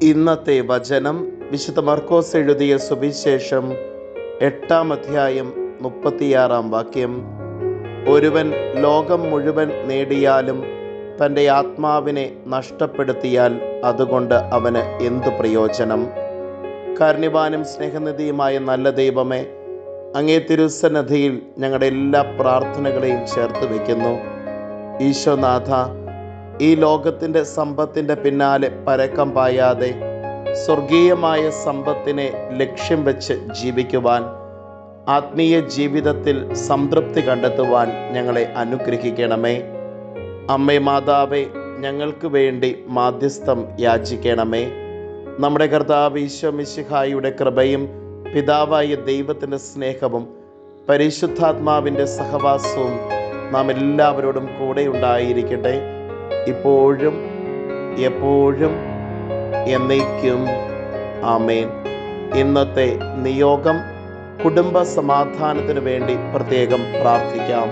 ഇന്നത്തെ വചനം വിശുദ്ധ മർക്കോസ് എഴുതിയ സുവിശേഷം 8-ാം അധ്യായം 36-ാം വാക്യം. ഒരുവൻ ലോകം മുഴുവൻ നേടിയാലും തൻ്റെ ആത്മാവിനെ നഷ്ടപ്പെടുത്തിയാൽ അതുകൊണ്ട് അവന് എന്തു പ്രയോജനം? കാരുണ്യവാനും സ്നേഹനിധിയുമായ നല്ല ദൈവമേ, അങ്ങേ തിരുസന്നിധിയിൽ ഞങ്ങളുടെ എല്ലാ പ്രാർത്ഥനകളെയും ചേർത്ത് വയ്ക്കുന്നു. ഈശോനാഥ, ഈ ലോകത്തിൻ്റെ സമ്പത്തിൻ്റെ പിന്നാലെ പരക്കം പായാതെ സ്വർഗീയമായ സമ്പത്തിനെ ലക്ഷ്യം വെച്ച് ജീവിക്കുവാൻ, ആത്മീയ ജീവിതത്തിൽ സംതൃപ്തി കണ്ടെത്തുവാൻ ഞങ്ങളെ അനുഗ്രഹിക്കണമേ. അമ്മേ മാതാവേ, ഞങ്ങൾക്ക് വേണ്ടി മാധ്യസ്ഥം യാചിക്കണമേ. നമ്മുടെ കർത്താവ് ഈശോ മിശിഹായുടെ കൃപയും പിതാവായ ദൈവത്തിൻ്റെ സ്നേഹവും പരിശുദ്ധാത്മാവിൻ്റെ സഹവാസവും നാം എല്ലാവരോടും കൂടെ ഉണ്ടായിരിക്കട്ടെ, ഇപ്പോഴും എപ്പോഴും എന്നേക്കും. ആമേൻ. ഇന്നത്തെ നിയോഗം കുടുംബ സമാധാനത്തിന് വേണ്ടി പ്രത്യേകം പ്രാർത്ഥിക്കാം.